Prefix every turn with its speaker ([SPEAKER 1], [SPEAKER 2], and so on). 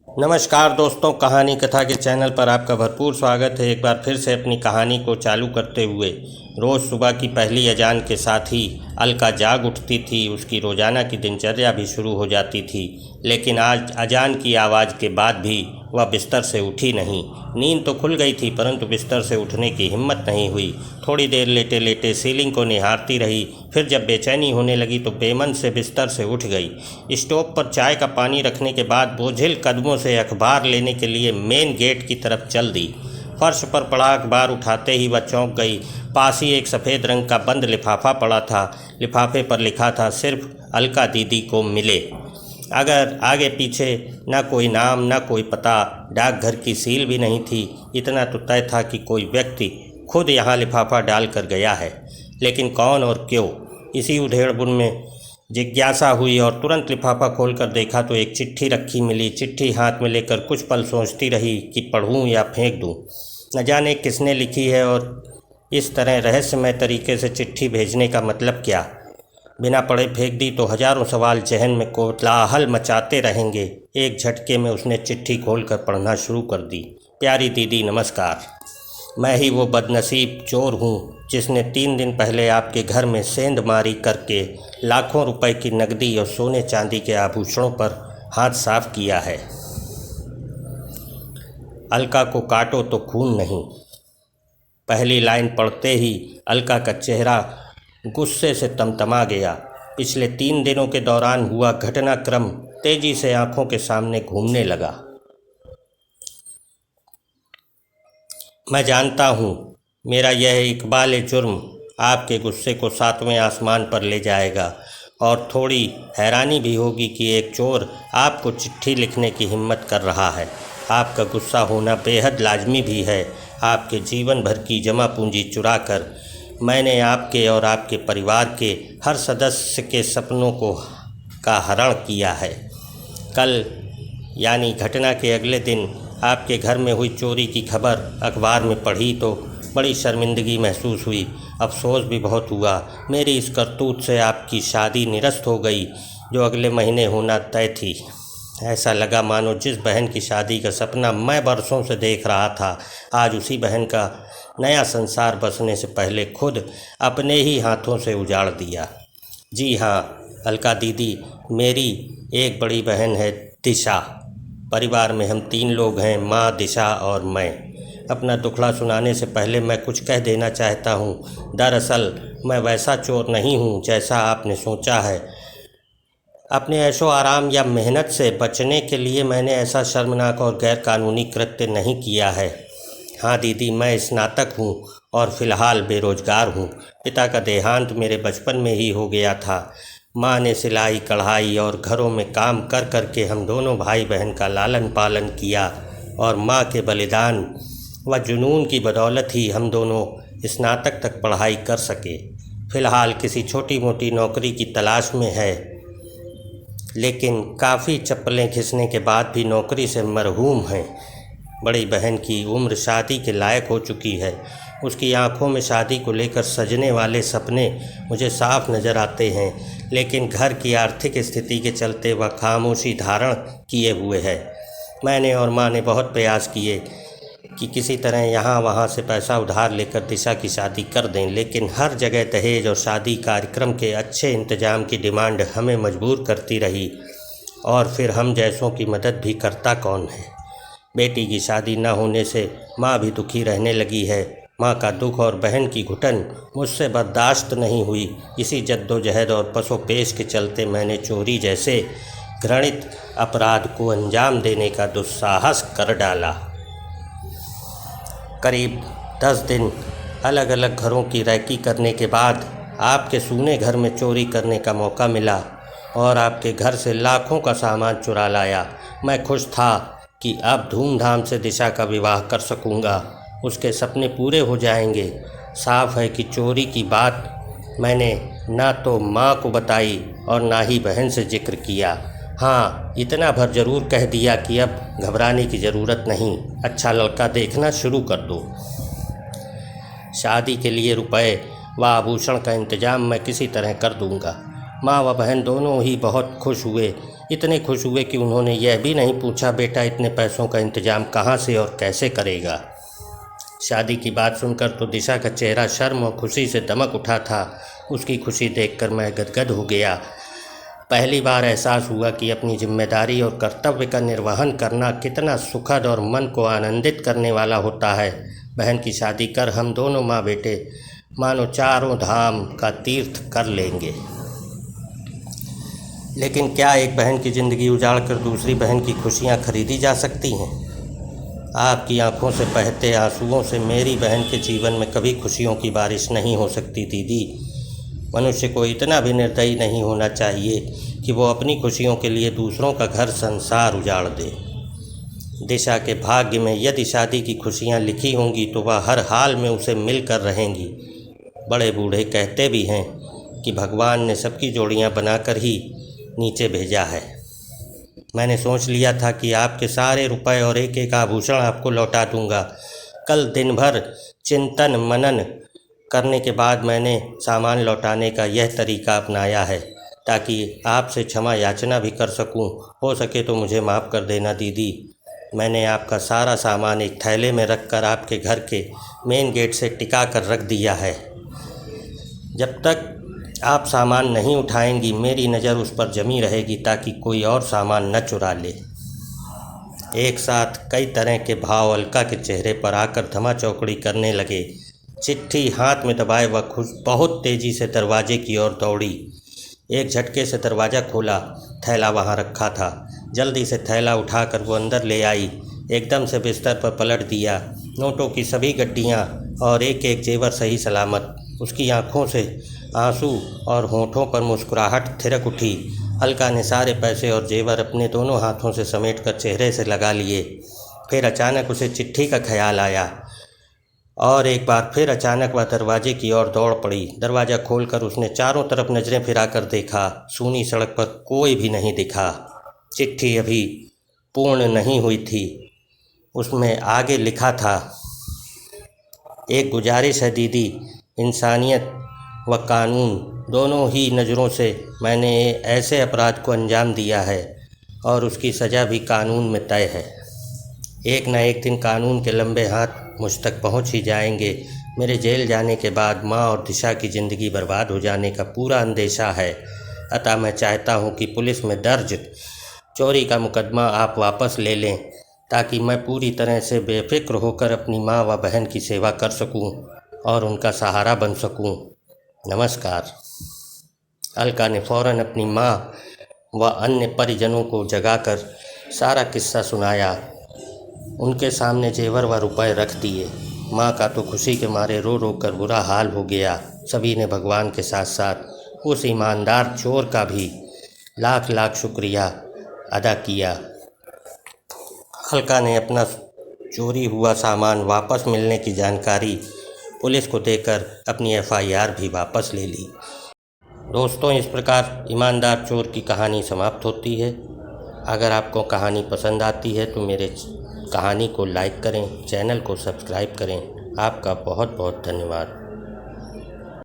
[SPEAKER 1] नमस्कार दोस्तों, कहानी कथा के चैनल पर आपका भरपूर स्वागत है। एक बार फिर से अपनी कहानी को चालू करते हुए रोज़ सुबह की पहली अजान के साथ ही अलका जाग उठती थी। उसकी रोज़ाना की दिनचर्या भी शुरू हो जाती थी, लेकिन आज अजान की आवाज़ के बाद भी वह बिस्तर से उठी नहीं। नींद तो खुल गई थी, परंतु बिस्तर से उठने की हिम्मत नहीं हुई। थोड़ी देर लेटे लेटे सीलिंग को निहारती रही। फिर जब बेचैनी होने लगी तो बेमन से बिस्तर से उठ गई। स्टोव पर चाय का पानी रखने के बाद बोझिल कदमों से अखबार लेने के लिए मेन गेट की तरफ चल दी। फर्श पर पड़ा अखबार उठाते ही वह चौंक गई। पास ही एक सफ़ेद रंग का बंद लिफाफा पड़ा था। लिफाफे पर लिखा था, सिर्फ अलका दीदी को मिले। अगर आगे पीछे न कोई नाम न कोई पता, डाकघर की सील भी नहीं थी। इतना तो तय था कि कोई व्यक्ति खुद यहाँ लिफाफा डाल कर गया है, लेकिन कौन और क्यों, इसी उधेड़बुन में जिज्ञासा हुई और तुरंत लिफाफा खोलकर देखा तो एक चिट्ठी रखी मिली। चिट्ठी हाथ में लेकर कुछ पल सोचती रही कि पढ़ूं या फेंक दूं। न जाने किसने लिखी है और इस तरह रहस्यमय तरीके से चिट्ठी भेजने का मतलब क्या। बिना पढ़े फेंक दी तो हजारों सवाल जहन में कोलाहल मचाते रहेंगे। एक झटके में उसने चिट्ठी खोलकर पढ़ना शुरू कर दी। प्यारी दीदी नमस्कार। मैं ही वो बदनसीब चोर हूँ जिसने 3 दिन पहले आपके घर में सेंधमारी करके लाखों रुपए की नकदी और सोने चांदी के आभूषणों पर हाथ साफ किया है। अलका को काटो तो खून नहीं। पहली लाइन पढ़ते ही अलका का चेहरा गुस्से से तमतमा गया। पिछले 3 दिनों के दौरान हुआ घटनाक्रम तेजी से आंखों के सामने घूमने लगा। मैं जानता हूँ मेरा यह इकबाल जुर्म आपके गुस्से को 7वें आसमान पर ले जाएगा, और थोड़ी हैरानी भी होगी कि एक चोर आपको चिट्ठी लिखने की हिम्मत कर रहा है। आपका गुस्सा होना बेहद लाजमी भी है। आपके जीवन भर की जमा पूंजी चुरा कर मैंने आपके और आपके परिवार के हर सदस्य के सपनों का हरण किया है। कल यानी घटना के अगले दिन आपके घर में हुई चोरी की खबर अखबार में पढ़ी तो बड़ी शर्मिंदगी महसूस हुई। अफसोस भी बहुत हुआ। मेरी इस करतूत से आपकी शादी निरस्त हो गई, जो अगले महीने होना तय थी। ऐसा लगा मानो जिस बहन की शादी का सपना मैं बरसों से देख रहा था, आज उसी बहन का नया संसार बसने से पहले खुद अपने ही हाथों से उजाड़ दिया। जी हाँ अलका दीदी, मेरी एक बड़ी बहन है दिशा। परिवार में हम 3 लोग हैं, माँ, दिशा और मैं। अपना दुखड़ा सुनाने से पहले मैं कुछ कह देना चाहता हूँ। दरअसल मैं वैसा चोर नहीं हूँ जैसा आपने सोचा है। अपने ऐशो आराम या मेहनत से बचने के लिए मैंने ऐसा शर्मनाक और गैरकानूनी कृत्य नहीं किया है। हाँ दीदी, मैं स्नातक हूँ और फ़िलहाल बेरोज़गार हूँ। पिता का देहांत मेरे बचपन में ही हो गया था। माँ ने सिलाई कढ़ाई और घरों में काम कर कर के हम दोनों भाई बहन का लालन पालन किया, और माँ के बलिदान व जुनून की बदौलत ही हम दोनों स्नातक तक पढ़ाई कर सके। फ़िलहाल किसी छोटी मोटी नौकरी की तलाश में है, लेकिन काफ़ी चप्पलें घिसने के बाद भी नौकरी से मरहूम हैं। बड़ी बहन की उम्र शादी के लायक हो चुकी है। उसकी आंखों में शादी को लेकर सजने वाले सपने मुझे साफ नज़र आते हैं, लेकिन घर की आर्थिक स्थिति के चलते वह खामोशी धारण किए हुए है। मैंने और माँ ने बहुत प्रयास किए कि किसी तरह यहाँ वहाँ से पैसा उधार लेकर दिशा की शादी कर दें, लेकिन हर जगह दहेज और शादी कार्यक्रम के अच्छे इंतजाम की डिमांड हमें मजबूर करती रही, और फिर हम जैसों की मदद भी करता कौन है। बेटी की शादी न होने से माँ भी दुखी रहने लगी है। माँ का दुख और बहन की घुटन मुझसे बर्दाश्त नहीं हुई। इसी जद्दोजहद और पसोपेश के चलते मैंने चोरी जैसे घृणित अपराध को अंजाम देने का दुस्साहस कर डाला। करीब 10 दिन अलग अलग घरों की रैकी करने के बाद आपके सूने घर में चोरी करने का मौका मिला और आपके घर से लाखों का सामान चुरा लाया। मैं खुश था कि अब धूमधाम से दिशा का विवाह कर सकूंगा, उसके सपने पूरे हो जाएंगे। साफ है कि चोरी की बात मैंने ना तो माँ को बताई और ना ही बहन से जिक्र किया। हाँ, इतना भर ज़रूर कह दिया कि अब घबराने की ज़रूरत नहीं, अच्छा लड़का देखना शुरू कर दो। शादी के लिए रुपए व आभूषण का इंतज़ाम मैं किसी तरह कर दूंगा। माँ व बहन दोनों ही बहुत खुश हुए। इतने खुश हुए कि उन्होंने यह भी नहीं पूछा, बेटा इतने पैसों का इंतज़ाम कहाँ से और कैसे करेगा। शादी की बात सुनकर तो दिशा का चेहरा शर्म और खुशी से दमक उठा था। उसकी खुशी देखकर मैं गदगद हो गया। पहली बार एहसास हुआ कि अपनी जिम्मेदारी और कर्तव्य का निर्वहन करना कितना सुखद और मन को आनंदित करने वाला होता है। बहन की शादी कर हम दोनों माँ बेटे मानो चारों धाम का तीर्थ कर लेंगे। लेकिन क्या एक बहन की ज़िंदगी उजाड़ कर दूसरी बहन की खुशियाँ खरीदी जा सकती हैं? आपकी आंखों से बहते आंसुओं से मेरी बहन के जीवन में कभी खुशियों की बारिश नहीं हो सकती दीदी। मनुष्य को इतना भी निर्दयी नहीं होना चाहिए कि वो अपनी खुशियों के लिए दूसरों का घर संसार उजाड़ दे। दिशा के भाग्य में यदि शादी की खुशियाँ लिखी होंगी तो वह हर हाल में उसे मिलकर रहेंगी। बड़े बूढ़े कहते भी हैं कि भगवान ने सबकी जोड़ियाँ बनाकर ही नीचे भेजा है। मैंने सोच लिया था कि आपके सारे रुपए और एक एक आभूषण आपको लौटा दूंगा। कल दिन भर चिंतन मनन करने के बाद मैंने सामान लौटाने का यह तरीका अपनाया है ताकि आपसे क्षमा याचना भी कर सकूं। हो सके तो मुझे माफ़ कर देना दीदी। मैंने आपका सारा सामान एक थैले में रखकर आपके घर के मेन गेट से टिका कर रख दिया है। जब तक आप सामान नहीं उठाएंगी मेरी नज़र उस पर जमी रहेगी ताकि कोई और सामान न चुरा ले। एक साथ कई तरह के भाव अलका के चेहरे पर आकर धमाचौकड़ी करने लगे। चिट्ठी हाथ में दबाए वह बहुत तेज़ी से दरवाजे की ओर दौड़ी। एक झटके से दरवाज़ा खोला, थैला वहाँ रखा था। जल्दी से थैला उठाकर वो अंदर ले आई। एकदम से बिस्तर पर पलट दिया। नोटों की सभी गड्डियाँ और एक एक जेवर सही सलामत। उसकी आंखों से आंसू और होठों पर मुस्कुराहट थिरक उठी। अलका ने सारे पैसे और जेवर अपने दोनों हाथों से समेटकर चेहरे से लगा लिए। फिर अचानक उसे चिट्ठी का ख्याल आया और एक बार फिर अचानक वह दरवाजे की ओर दौड़ पड़ी। दरवाज़ा खोलकर उसने चारों तरफ नज़रें फिराकर देखा। सूनी सड़क पर कोई भी नहीं दिखा। चिट्ठी अभी पूर्ण नहीं हुई थी। उसमें आगे लिखा था, एक गुजारिश है दीदी, इंसानियत व कानून दोनों ही नज़रों से मैंने ऐसे अपराध को अंजाम दिया है और उसकी सज़ा भी कानून में तय है। एक न एक दिन कानून के लंबे हाथ मुझ तक पहुंच ही जाएंगे। मेरे जेल जाने के बाद माँ और दिशा की ज़िंदगी बर्बाद हो जाने का पूरा अंदेशा है। अतः मैं चाहता हूं कि पुलिस में दर्ज चोरी का मुकदमा आप वापस ले लें ताकि मैं पूरी तरह से बेफिक्र होकर अपनी माँ व बहन की सेवा कर सकूं और उनका सहारा बन सकूं। नमस्कार। अलका ने फ़ौरन अपनी माँ व अन्य परिजनों को जगाकर सारा किस्सा सुनाया। उनके सामने जेवर व रुपए रख दिए। माँ का तो खुशी के मारे रो रो कर बुरा हाल हो गया। सभी ने भगवान के साथ साथ उस ईमानदार चोर का भी लाख लाख शुक्रिया अदा किया। अलका ने अपना चोरी हुआ सामान वापस मिलने की जानकारी पुलिस को देकर अपनी FIR भी वापस ले ली। दोस्तों, इस प्रकार ईमानदार चोर की कहानी समाप्त होती है। अगर आपको कहानी पसंद आती है तो मेरे कहानी को लाइक करें, चैनल को सब्सक्राइब करें। आपका बहुत बहुत धन्यवाद।